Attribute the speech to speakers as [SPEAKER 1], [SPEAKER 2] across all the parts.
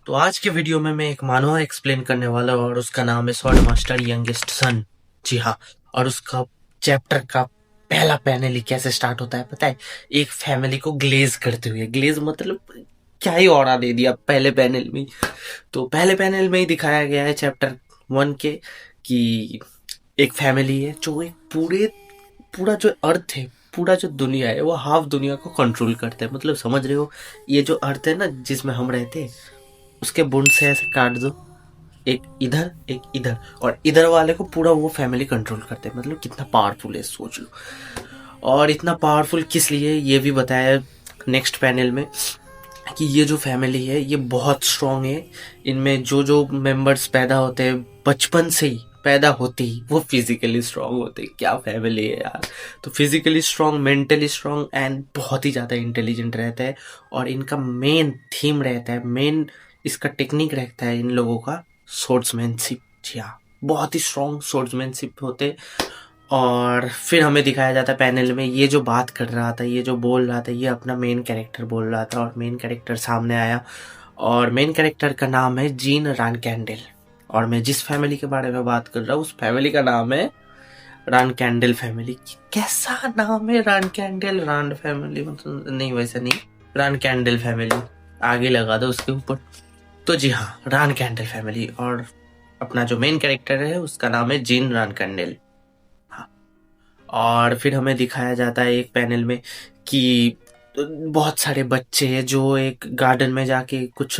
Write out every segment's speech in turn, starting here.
[SPEAKER 1] तो आज के वीडियो में मैं एक मानवा एक्सप्लेन करने वाला हूँ और उसका नाम है स्वॉर्ड मास्टर यंगेस्ट सन। जी हाँ। और उसका चैप्टर का पहला पैनल ही कैसे स्टार्ट होता है पता है? एक फैमिली को ग्लेज करते हुए। ग्लेज मतलब क्या ही ऑरा दे दिया पहले पैनल में। तो पहले पैनल में ही दिखाया गया है चैप्टर 1 के कि एक फैमिली है जो एक पूरा जो अर्थ है, पूरा जो दुनिया है वो हाफ दुनिया को कंट्रोल करता है। मतलब समझ रहे हो, ये जो अर्थ है ना जिसमें हम रहते हैं, उसके बुंड से ऐसे काट दो, एक इधर, और इधर वाले को पूरा वो फैमिली कंट्रोल करते हैं। मतलब कितना पावरफुल है सोच लो। और इतना पावरफुल किस लिए ये भी बताया नेक्स्ट पैनल में कि ये जो फैमिली है ये बहुत स्ट्रांग है। इनमें जो जो मेंबर्स पैदा होते हैं बचपन से ही पैदा होते ही वो फिजिकली स्ट्रांग होते हैं। क्या फैमिली है यार। तो physically strong, mentally strong and बहुत ही ज़्यादा इंटेलिजेंट रहता है। और इनका मेन थीम रहता है, मेन इसका टेक्निक रहता है इन लोगों का सोर्ड्समैनशिप। जी हाँ, बहुत ही स्ट्रांग सोर्ड्समैनशिप होते। और फिर हमें दिखाया जाता है पैनल में ये जो बात कर रहा था, ये जो बोल रहा था, ये अपना मेन कैरेक्टर बोल रहा था। और मेन कैरेक्टर सामने आया और मेन कैरेक्टर का नाम है जीन रान कैंडल। और मैं जिस फैमिली के बारे में बात कर रहा हूँ उस फैमिली का नाम है रान कैंडल फैमिली। कैसा नाम है रान कैंडल, रान फैमिली मतलब नहीं, वैसा नहीं, रान कैंडल फैमिली आगे लगा दो उसके ऊपर। तो जी हाँ, रान कैंडल फैमिली। और अपना जो मेन कैरेक्टर है उसका नाम है जीन रान कैंडल। और फिर हमें दिखाया जाता है एक पैनल में कि बहुत सारे बच्चे हैं जो एक गार्डन में जाके कुछ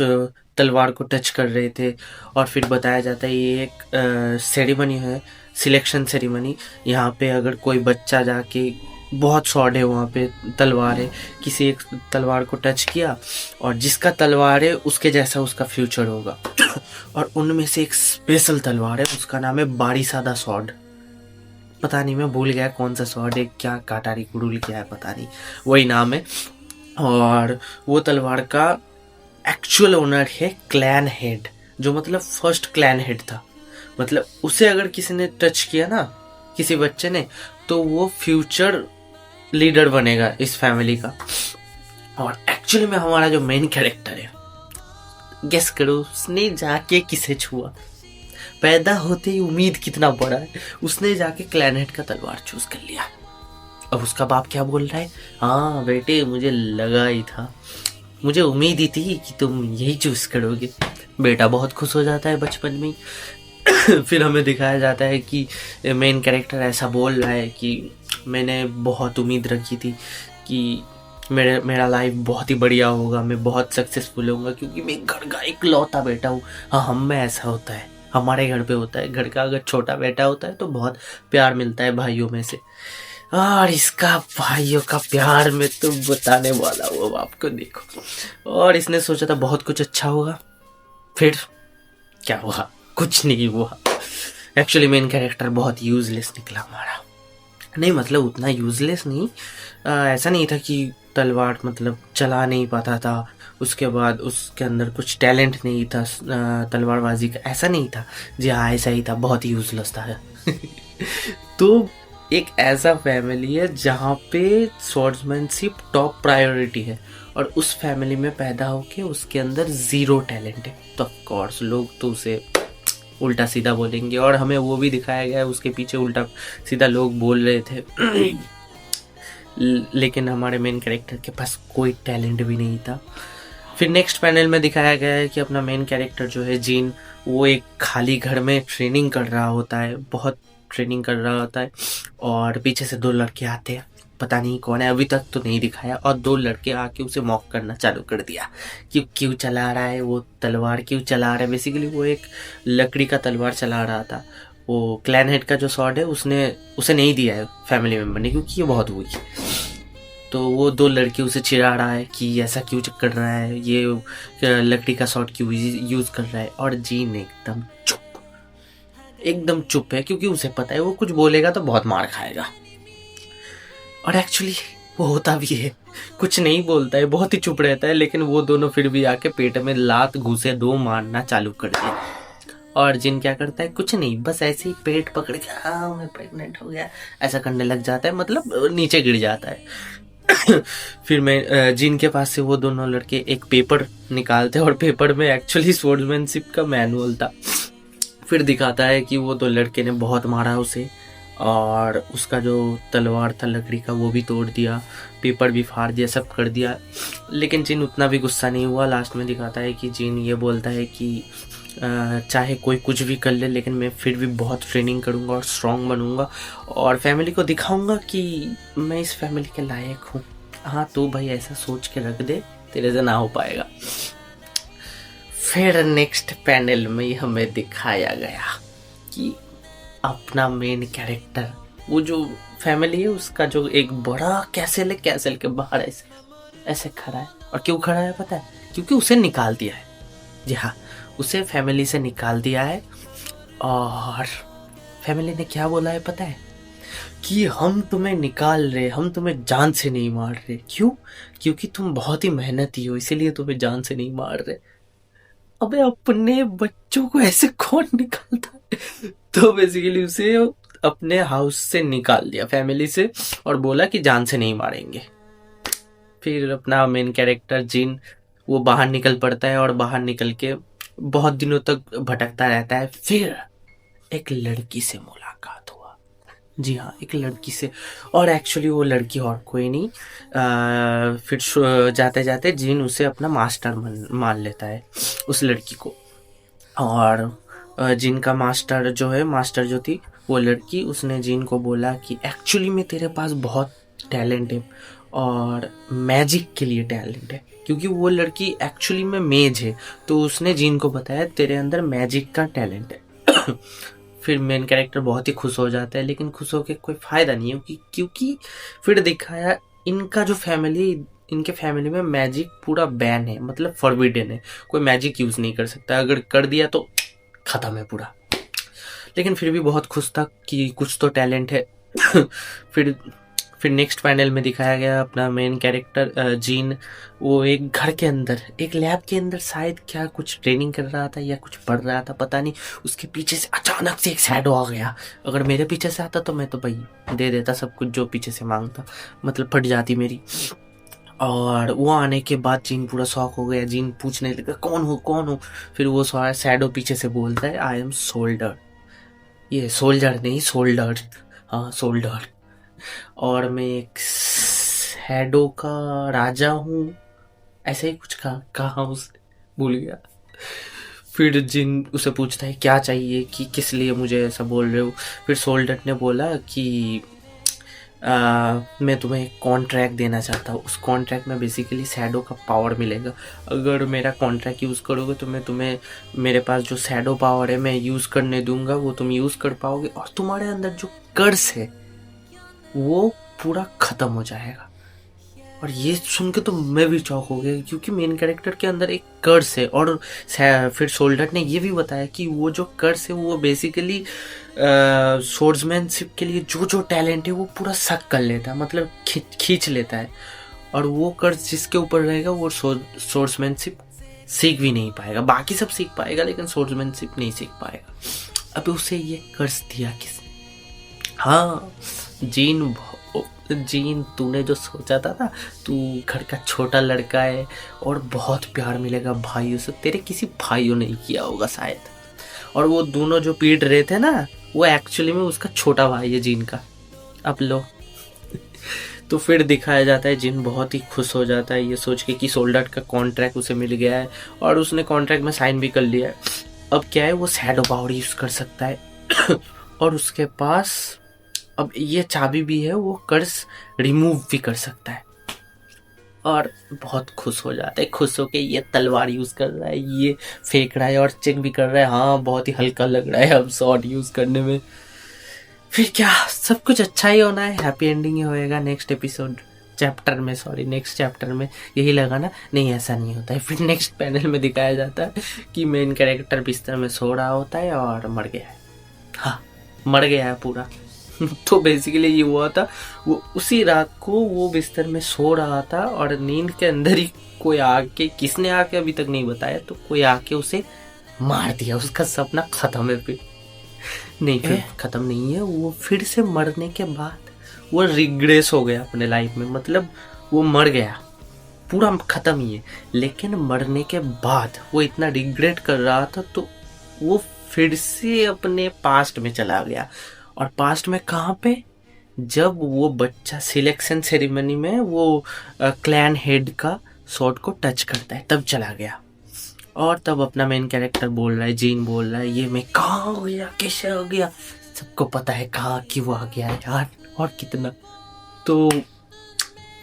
[SPEAKER 1] तलवार को टच कर रहे थे। और फिर बताया जाता है ये एक सेरेमनी है, सिलेक्शन सेरेमनी। यहाँ पे अगर कोई बच्चा जाके, बहुत शॉर्ट है वहाँ पे तलवार है, किसी एक तलवार को टच किया और जिसका तलवार है उसके जैसा उसका फ्यूचर होगा। और उनमें से एक स्पेशल तलवार है, उसका नाम है बारी सादा सॉर्ड। पता नहीं, मैं भूल गया कौन सा सॉर्ड है, क्या काटारी कुड़ुल क्या है पता नहीं, वही नाम है। और वो तलवार का एक्चुअल ओनर है क्लैन हेड, जो मतलब फर्स्ट क्लैन हेड था। मतलब उसे अगर किसी ने टच किया ना, किसी बच्चे ने, तो वो फ्यूचर लीडर बनेगा इस फैमिली का। और एक्चुअली में हमारा जो मेन कैरेक्टर है, गेस करो उसने जाके किसे छुआ? पैदा होते ही उम्मीद कितना बड़ा है, उसने जाके क्लैनेट का तलवार चूज कर लिया। अब उसका बाप क्या बोल रहा है? हाँ बेटे, मुझे लगा ही था, मुझे उम्मीद ही थी कि तुम यही चूज करोगे। बेटा बहुत खुश हो जाता है बचपन में ही। फिर हमें दिखाया जाता है कि मेन कैरेक्टर ऐसा बोल रहा है कि मैंने बहुत उम्मीद रखी थी कि मेरा लाइफ बहुत ही बढ़िया होगा, मैं बहुत सक्सेसफुल होऊंगा क्योंकि मैं घर का इकलौता बेटा हूँ। हाँ, हम में ऐसा होता है, हमारे घर पे होता है, घर का अगर छोटा बेटा होता है तो बहुत प्यार मिलता है भाइयों में से। और इसका भाइयों का प्यार में तो बताने वाला वो आपको देखो। और इसने सोचा था बहुत कुछ अच्छा होगा, फिर क्या हुआ? कुछ नहीं हुआ। एक्चुअली मेन कैरेक्टर बहुत यूजलेस निकला हमारा। नहीं मतलब उतना यूजलेस नहीं, ऐसा नहीं था कि तलवार मतलब चला नहीं पाता था, उसके बाद उसके अंदर कुछ टैलेंट नहीं था तलवारबाजी का, ऐसा नहीं था। जी हाँ, ऐसा ही था, बहुत ही यूजलेस था। तो एक ऐसा फैमिली है जहाँ पे स्वॉर्ड्समैनशिप टॉप प्रायोरिटी है और उस फैमिली में पैदा होके उसके अंदर जीरो टैलेंट है, तो ऑफ कोर्स लोग तो उसे उल्टा सीधा बोलेंगे। और हमें वो भी दिखाया गया है, उसके पीछे उल्टा सीधा लोग बोल रहे थे। लेकिन हमारे मेन कैरेक्टर के पास कोई टैलेंट भी नहीं था। फिर नेक्स्ट पैनल में दिखाया गया है कि अपना मेन कैरेक्टर जो है जीन, वो एक खाली घर में ट्रेनिंग कर रहा होता है, बहुत ट्रेनिंग कर रहा होता है। और पीछे से दो लड़के आते हैं, पता नहीं कौन है, अभी तक तो नहीं दिखाया। और दो लड़के आके उसे मॉक करना चालू कर दिया कि क्यों चला रहा है वो तलवार, क्यों चला रहा है। बेसिकली वो एक लकड़ी का तलवार चला रहा था। वो क्लैन हेड का जो स्वॉर्ड है उसने उसे नहीं दिया है फैमिली मेम्बर ने, क्योंकि ये बहुत वीक है। तो वो दो लड़के उसे चिढ़ा रहा है कि ऐसा क्यों कर रहा है, ये लकड़ी का स्वॉर्ड क्यों यूज कर रहा है। और जीन एकदम चुप है, क्योंकि उसे पता है वो कुछ बोलेगा तो बहुत मार खाएगा। और एक्चुअली वो होता भी है, कुछ नहीं बोलता है, बहुत ही चुप रहता है। लेकिन वो दोनों फिर भी आके पेट में लात घुसे दो मारना चालू कर दिया। और जिन क्या करता है, कुछ नहीं, बस ऐसे ही पेट पकड़ के हाँ मैं प्रेग्नेंट हो गया ऐसा करने लग जाता है, मतलब नीचे गिर जाता है। फिर मैं जिन के पास से वो दोनों लड़के एक पेपर निकालते और पेपर में एक्चुअली स्वॉर्ड्समैनशिप का मैनुअल था। फिर दिखाता है कि वो तो लड़के ने बहुत मारा उसे और उसका जो तलवार था लकड़ी का वो भी तोड़ दिया, पेपर भी फाड़ दिया, सब कर दिया। लेकिन जिन उतना भी गुस्सा नहीं हुआ। लास्ट में दिखाता है कि जिन ये बोलता है कि चाहे कोई कुछ भी कर ले लेकिन मैं फिर भी बहुत ट्रेनिंग करूँगा और स्ट्रॉन्ग बनूँगा और फैमिली को दिखाऊँगा कि मैं इस फैमिली के लायक हूँ। हाँ तो भाई ऐसा सोच के रख दे, तेरे से ना हो पाएगा। फिर नेक्स्ट पैनल में हमें दिखाया गया कि अपना मेन कैरेक्टर, वो जो फैमिली है उसका जो एक बड़ा कैसल है, कैसल के बाहर ऐसे ऐसे खड़ा है। और क्यों खड़ा है पता है? क्योंकि उसे निकाल दिया है। जी हाँ, उसे फैमिली से निकाल दिया है और फैमिली ने क्या बोला है पता है? कि हम तुम्हें निकाल रहे, हम तुम्हें जान से नहीं मार रहे। क्यों? क्योंकि तुम बहुत ही मेहनती हो, इसीलिए तुम्हें जान से नहीं मार रहे। अबे अपने बच्चों को ऐसे कौन निकालता है? तो बेसिकली उसे अपने हाउस से निकाल दिया, फैमिली से, और बोला कि जान से नहीं मारेंगे। फिर अपना मेन कैरेक्टर जिन वो बाहर निकल पड़ता है और बाहर निकल के बहुत दिनों तक भटकता रहता है। फिर एक लड़की से मुलाकात हुआ। जी हाँ, एक लड़की से। और एक्चुअली वो लड़की और कोई नहीं, फिर जाते जाते जिन उसे अपना मास्टर मान लेता है, उस लड़की को। और जिन का मास्टर जो है, मास्टर जो थी वो लड़की, उसने जिन को बोला कि एक्चुअली में तेरे पास बहुत टैलेंट है और मैजिक के लिए टैलेंट है, क्योंकि वो लड़की एक्चुअली में मेज है। तो उसने जिन को बताया तेरे अंदर मैजिक का टैलेंट है। फिर मेन कैरेक्टर बहुत ही खुश हो जाता है, लेकिन खुश होकर कोई फायदा नहीं है, क्योंकि फिर दिखाया इनका जो फैमिली, इनके फैमिली में मैजिक पूरा बैन है, मतलब फॉरबिडन है। कोई मैजिक यूज नहीं कर सकता, अगर कर दिया तो खत्म है पूरा। लेकिन फिर भी बहुत खुश था कि कुछ तो टैलेंट है। फिर नेक्स्ट पैनल में दिखाया गया अपना मेन कैरेक्टर जीन, वो एक घर के अंदर, एक लैब के अंदर शायद क्या कुछ ट्रेनिंग कर रहा था या कुछ पढ़ रहा था, पता नहीं। उसके पीछे से अचानक से एक शैडो आ गया। अगर मेरे पीछे से आता तो मैं तो भाई दे देता सब कुछ जो पीछे से मांगता, मतलब फट जाती मेरी। और वो आने के बाद जीन पूरा शॉक हो गया। जीन पूछने लगा कौन हो कौन हो। फिर वो शैडो पीछे से बोलता है आई एम सोल्डर। ये सोल्जर नहीं, सोल्डर। हाँ सोल्डर। और मैं एक शैडो का राजा हूँ, ऐसे ही कुछ कहा उसने, भूल गया। फिर जिन उसे पूछता है क्या चाहिए, कि किस लिए मुझे ऐसा बोल रहे हो। फिर सोल्डर ने बोला कि मैं तुम्हें एक कॉन्ट्रैक्ट देना चाहता हूँ। उस कॉन्ट्रैक्ट में बेसिकली शैडो का पावर मिलेगा। अगर मेरा कॉन्ट्रैक्ट यूज़ करोगे तो मैं तुम्हें, मेरे पास जो शैडो पावर है मैं यूज़ करने दूंगा, वो तुम यूज़ कर पाओगे और तुम्हारे अंदर जो कर्स है वो पूरा ख़त्म हो जाएगा। और ये सुन के तो मैं भी चौंक हो गया, क्योंकि मेन कैरेक्टर के अंदर एक कर्स है। और फिर सोल्डर ने ये भी बताया कि वो जो कर्स है वो बेसिकली सोर्ड्समैनशिप के लिए जो जो टैलेंट है वो पूरा सक कर लेता है, मतलब खींच लेता है। और वो कर्स जिसके ऊपर रहेगा वो सोर्ड्समैनशिप सीख भी नहीं पाएगा। बाकी सब सीख पाएगा लेकिन सोर्ड्समैनशिप नहीं सीख पाएगा। अब उसे ये कर्स दिया किसने? हाँ, जीन तूने जो सोचा था ना, तू घर का छोटा लड़का है और बहुत प्यार मिलेगा भाइयों से, तेरे किसी भाइयों ने किया होगा शायद। और वो दोनों जो पीट रहे थे ना, वो एक्चुअली में उसका छोटा भाई है जीन का। अब लो। तो फिर दिखाया जाता है जिन बहुत ही खुश हो जाता है ये सोच के कि सोल्डर का कॉन्ट्रैक्ट उसे मिल गया है और उसने कॉन्ट्रैक्ट में साइन भी कर लिया है। अब क्या है, वो शैडो पावर यूज कर सकता है। और उसके पास अब ये चाबी भी है, वो कर्स रिमूव भी कर सकता है। और बहुत खुश हो जाता है, खुश होके ये तलवार यूज कर रहा है, ये फेंक रहा है और चेक भी कर रहा है। हाँ बहुत ही हल्का लग रहा है अब शॉट यूज करने में। फिर क्या, सब कुछ अच्छा ही होना है, हैप्पी एंडिंग ही होएगा नेक्स्ट एपिसोड चैप्टर में, सॉरी नेक्स्ट चैप्टर में। यही लगा ना, नहीं ऐसा नहीं होता है। फिर नेक्स्ट पैनल में दिखाया जाता है कि मेन कैरेक्टर बिस्तर में सो रहा होता है और मर गया है। हाँ मर गया है पूरा। तो बेसिकली ये हुआ था, वो उसी रात को वो बिस्तर में सो रहा था और नींद के अंदर ही कोई आके, किसने आके अभी तक नहीं बताया, तो कोई आके उसे मार दिया। उसका सपना खत्म है। फिर नहीं, फिर खत्म नहीं है, वो फिर से मरने के बाद वो रिग्रेस हो गया अपने लाइफ में। मतलब वो मर गया, पूरा खत्म ही है। लेकिन मरने के बाद वो इतना रिग्रेट कर रहा था, तो वो फिर से अपने पास्ट में चला गया। और पास्ट में कहाँ पे? जब वो बच्चा सिलेक्शन सेरेमनी में वो क्लैन हेड का शॉट को टच करता है, तब चला गया। और तब अपना मेन कैरेक्टर बोल रहा है, जीन बोल रहा है, ये मैं कहाँ हो गया, कैसे हो गया? सबको पता है कहाँ क्यों आ गया है यार, और कितना। तो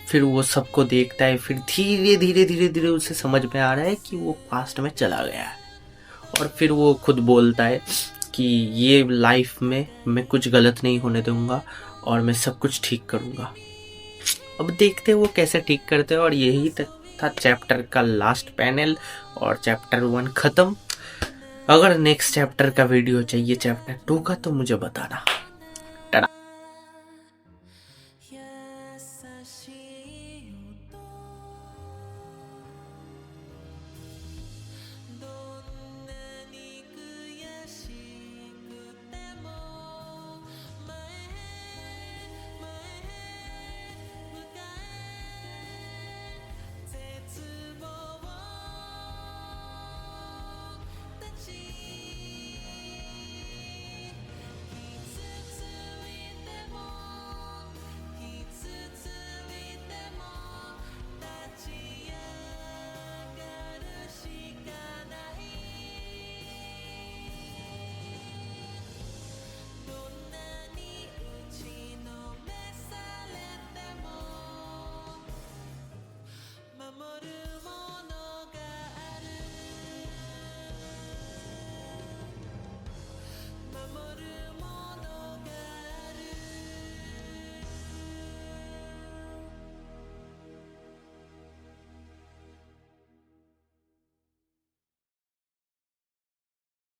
[SPEAKER 1] फिर वो सबको देखता है, फिर धीरे धीरे धीरे धीरे उसे समझ में आ रहा है कि वो पास्ट में चला गया है। और फिर वो खुद बोलता है कि ये लाइफ में मैं कुछ गलत नहीं होने दूंगा और मैं सब कुछ ठीक करूंगा। अब देखते हैं वो कैसे ठीक करते हैं। और यही तक था चैप्टर का लास्ट पैनल, और चैप्टर 1 खत्म। अगर नेक्स्ट चैप्टर का वीडियो चाहिए चैप्टर 2 का, तो मुझे बताना। टाटा।